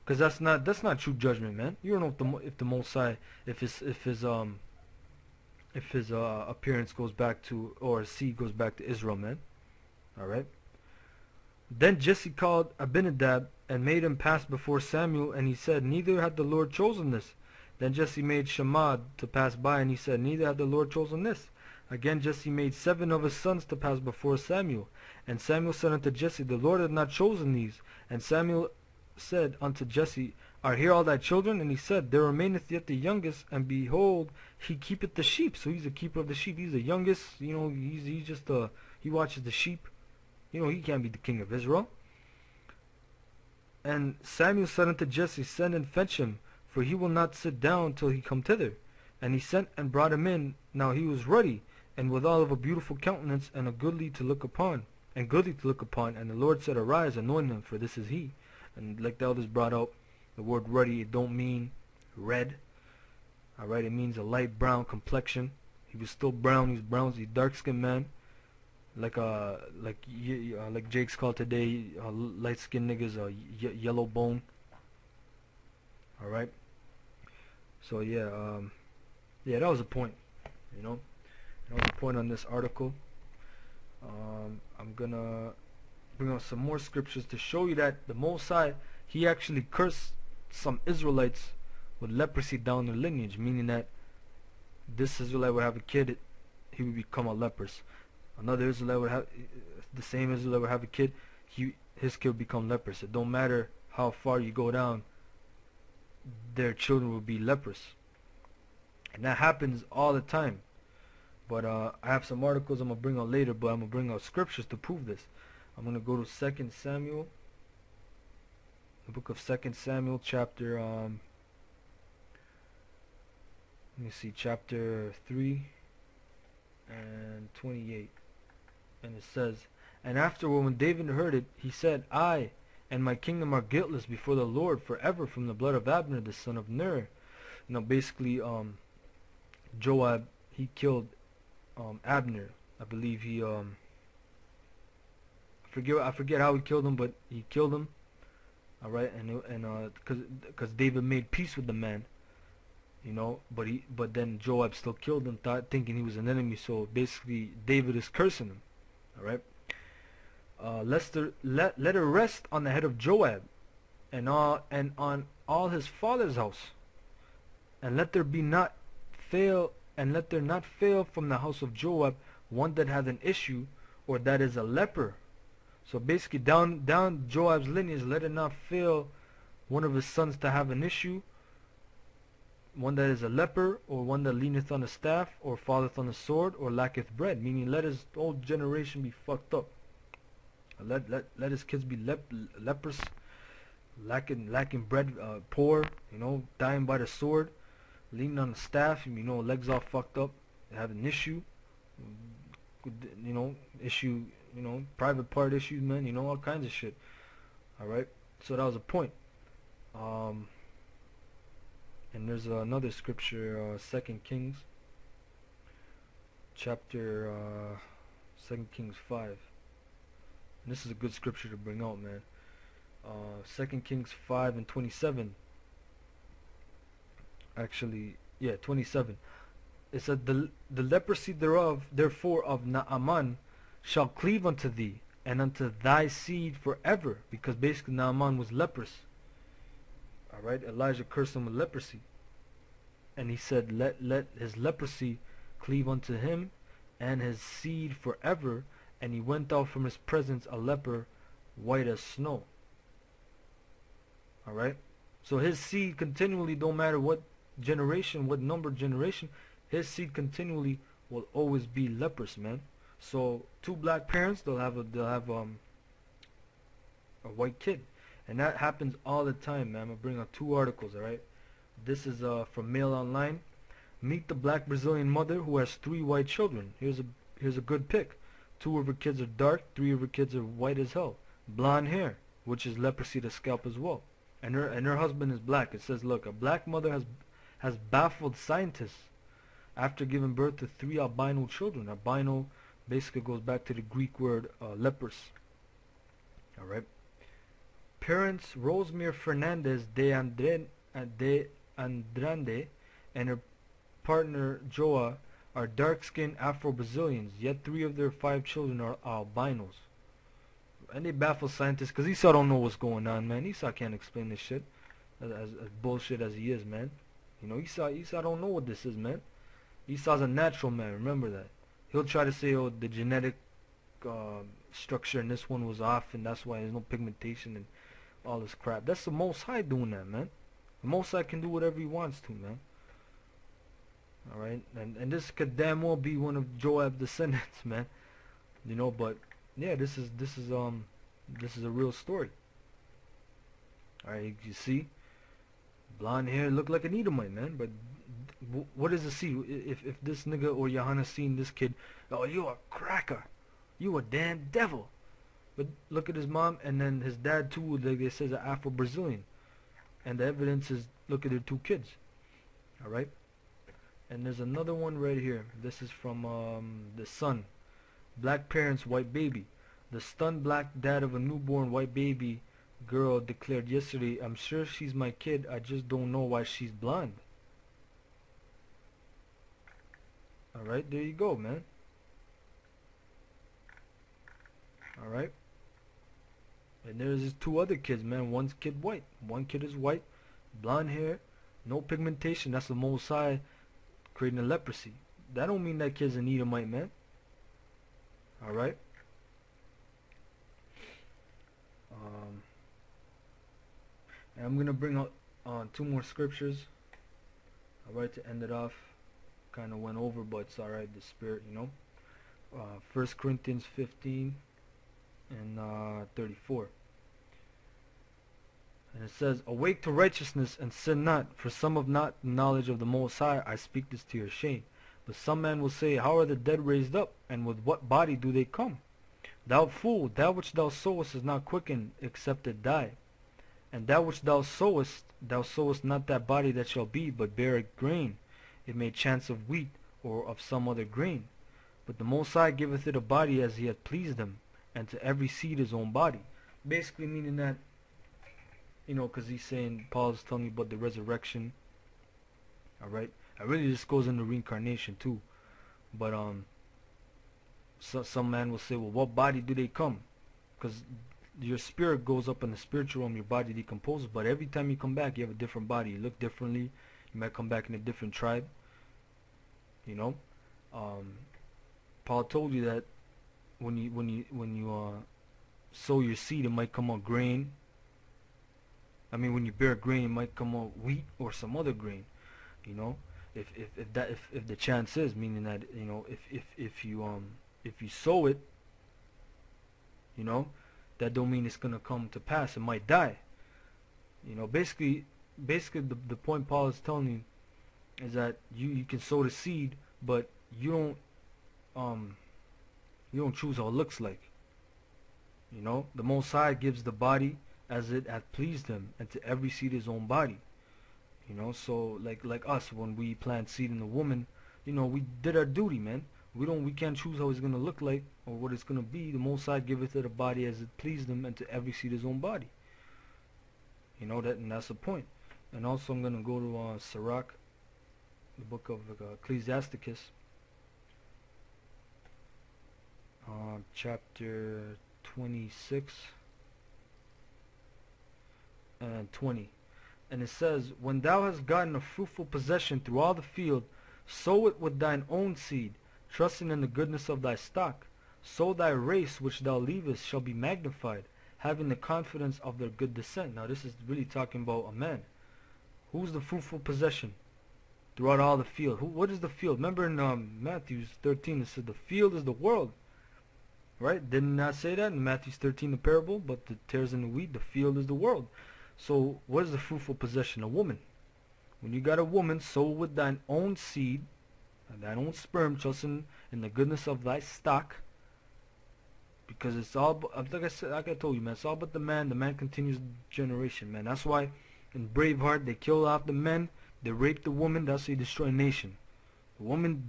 Cause that's not true judgment, man. You don't know if the Most High, if his appearance goes back to, or his seed goes back to Israel, man. All right. Then Jesse called Abinadab and made him pass before Samuel, and he said, "Neither had the Lord chosen this." Then Jesse made Shammah to pass by, and he said, "Neither had the Lord chosen this." Again Jesse made 7 of his sons to pass before Samuel. And Samuel said unto Jesse, "The Lord hath not chosen these." And Samuel said unto Jesse, "Are here all thy children?" And he said, "There remaineth yet the youngest, and behold, he keepeth the sheep." So he's a keeper of the sheep. He's the youngest. He's just he watches the sheep. He can't be the king of Israel. And Samuel said unto Jesse, "Send and fetch him, for he will not sit down till he come thither." And he sent and brought him in. Now he was ruddy, and withal of a beautiful countenance, and a goodly to look upon. And the Lord said, "Arise, anoint him, for this is he." And like the elders brought out, the word ruddy, it don't mean red. Alright, it means a light brown complexion. He was still brown. He's brown. He's a dark-skinned man. Like Jake's called today, light-skinned niggas, yellow bone. All right. So yeah, that was a point. That was a point on this article. I'm gonna bring out some more scriptures to show you that the Most High, he actually cursed some Israelites with leprosy down their lineage, meaning that this Israelite would have a kid, he would become a leprous. Another Israelite would have, the same Israelite would have a kid, his kid would become leprous. It don't matter how far you go down, their children will be leprous. And that happens all the time. But I have some articles I'm going to bring out later, but I'm going to bring out scriptures to prove this. I'm going to go to 2 Samuel, the book of 2 Samuel, chapter, let me see, chapter 3 and 28. And it says, "And afterward, when David heard it, he said, I and my kingdom are guiltless before the Lord forever from the blood of Abner the son of Ner." Basically, Joab, he killed Abner. I believe he I forget how he killed him, but he killed him. All right, and because David made peace with the man, but then Joab still killed him, thinking he was an enemy. So basically, David is cursing him. All right. Let her rest on the head of Joab, and on all his father's house, and let there not fail from the house of Joab one that hath an issue, or that is a leper. So basically, down Joab's lineage, let it not fail one of his sons to have an issue, one that is a leper, or one that leaneth on a staff, or falleth on the sword, or lacketh bread. Meaning, let his whole generation be fucked up. Let his kids be lepers, lacking bread, poor, dying by the sword, leaning on a staff, legs all fucked up, have an issue, private part issues, man, all kinds of shit. All right, so that was a point. And there's another scripture, 2 Kings, chapter 2 Kings 5. And this is a good scripture to bring out, man. 2 Kings 5 and 27. Actually, yeah, 27. It said, the leprosy thereof, therefore, of Naaman shall cleave unto thee, and unto thy seed forever. Because basically Naaman was leprous. Alright, Elijah cursed him with leprosy. And he said, let his leprosy cleave unto him, and his seed forever. And he went out from his presence a leper, white as snow. Alright? So his seed continually, don't matter what generation, what numbered generation, his seed continually will always be leprous, man. So 2 black parents, they'll have a white kid. And that happens all the time, man. I'm going to bring out 2 articles, alright? This is from Mail Online. Meet the black Brazilian mother who has 3 white children. Here's a good pick. 2 of her kids are dark, 3 of her kids are white as hell. Blonde hair, which is leprosy to scalp as well. And her husband is black. It says, look, a black mother has baffled scientists after giving birth to 3 albino children. Albino basically goes back to the Greek word leprous. Alright. parents Rosemary Fernandez de Andrade and her partner Joa are dark-skinned Afro-Brazilians, yet 3 of their 5 children are albinos. And they baffle scientists because Esau don't know what's going on, man. Esau can't explain this shit as bullshit as he is, man. You know, Esau don't know what this is, man. Esau's a natural man, remember that. He'll try to say, oh, the genetic structure in this one was off and that's why there's no pigmentation and all this crap. That's the Most High doing that, man. The Most High can do whatever he wants to, man. Alright? And this could damn well be one of Joab's descendants, man. You know, but yeah, this is a real story. Alright, you see? Blonde hair, look like an Edomite, man. But what does it see? If this nigga or Johanna seen this kid, oh, you a cracker. You a damn devil. But look at his mom and then his dad too, like they says, an Afro-Brazilian. And the evidence is, look at their 2 kids. Alright? And there's another one right here. This is from the Sun. Black parents, white baby. The stunned black dad of a newborn white baby girl declared yesterday, I'm sure she's my kid, I just don't know why she's blonde. Alright, there you go, man. Alright. And there's his 2 other kids, man. One's kid white. One kid is white, blonde hair, no pigmentation. That's the Most High creating a leprosy. That don't mean that kid's an Edomite, man. Alright. And I'm gonna bring out 2 more scriptures. Alright, to end it off. Kinda went over, but it's alright, the spirit, you know. 1 Corinthians 15 and 34. And it says, awake to righteousness and sin not, for some have not the knowledge of the Most High. I speak this to your shame. But some man will say, how are the dead raised up, and with what body do they come? Thou fool, that which thou sowest is not quickened, except it die. And that which thou sowest not that body that shall be, but bear grain. It may chance of wheat, or of some other grain. But the Most High giveth it a body as he hath pleased him, and to every seed his own body. Basically meaning that, you know, because he's saying, Paul's telling you about the resurrection. Alright? It really just goes into reincarnation too. But so some man will say, well, what body do they come? Because your spirit goes up in the spiritual realm, your body decomposes, but every time you come back you have a different body. You look differently. You might come back in a different tribe. You know? Paul told you that when you sow your seed, it might come out grain. I mean, when you bear grain, it might come out wheat or some other grain. You know, if the chance is, meaning that, you know, if you sow it, you know, that don't mean it's gonna come to pass. It might die. You know, basically the point Paul is telling you is that you can sow the seed, but you don't choose how it looks like. You know, the Most High gives the body as it hath pleased him, and to every seed his own body. You know, so like us, when we plant seed in the woman, you know, we did our duty, man. We can't choose how it's gonna look like or what it's gonna be. The Most High giveth it a body as it pleased him, and to every seed his own body. You know that, and that's the point. And also, I'm gonna go to Sirach, the book of Ecclesiasticus, chapter 26 and 20. And it says, when thou hast gotten a fruitful possession through all the field, sow it with thine own seed, trusting in the goodness of thy stock. So thy race which thou leavest shall be magnified, having the confidence of their good descent. Now this is really talking about a man. Who's the fruitful possession throughout all the field? What is the field? Remember in Matthew 13 it said the field is the world. Right? Didn't not say that in Matthew 13, the parable, but the tares and the wheat, the field is the world. So what is the fruitful possession? A woman. When you got a woman, sow with thine own seed, thine own sperm, trusting in the goodness of thy stock. Because it's all, like I said, like I told you, man, it's all about the man. The man continues the generation, man. That's why in Braveheart they kill off the men, they rape the woman, that's how you destroy a nation. The woman,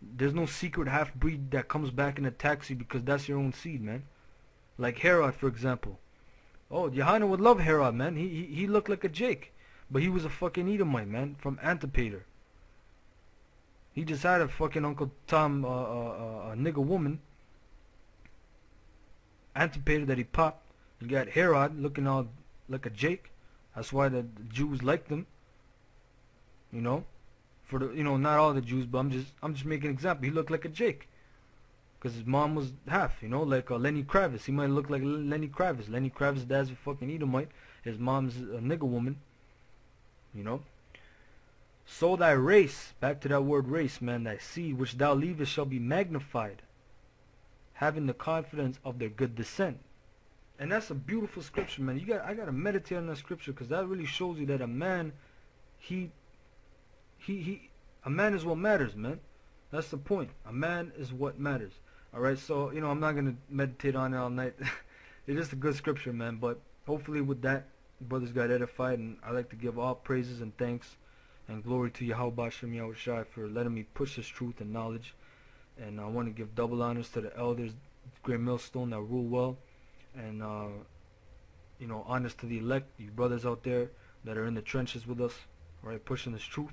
there's no secret half-breed that comes back and attacks you because that's your own seed, man. Like Herod, for example. Oh, Yohanan would love Herod, man. He looked like a Jake, but he was a fucking Edomite, man, from Antipater. He just had a fucking Uncle Tom, a nigga woman, Antipater, that he popped. You got Herod looking all like a Jake. That's why the Jews liked him. You know, for the not all the Jews, but I'm just making an example. He looked like a Jake, because his mom was half. Like Lenny Kravitz. He might look like Lenny Kravitz. Lenny Kravitz's dad's a fucking Edomite. His mom's a nigga woman. You know. So thy race, back to that word race, man, thy seed which thou leavest shall be magnified, having the confidence of their good descent. And that's a beautiful scripture, man. I gotta meditate on that scripture, because that really shows you that a man, a man is what matters, man. That's the point. A man is what matters. Alright, so, I'm not gonna meditate on it all night. It's just a good scripture, man, but hopefully with that, brothers got edified, and I like to give all praises and thanks and glory to Yahweh Shem Yahushai for letting me push this truth and knowledge. And I want to give double honors to the elders, great millstone that rule well, and honors to the elect, you brothers out there that are in the trenches with us, alright, pushing this truth,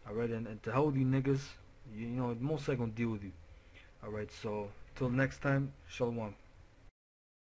alright, and to hell with you niggas, most I gonna deal with you, alright. So till next time, shalom.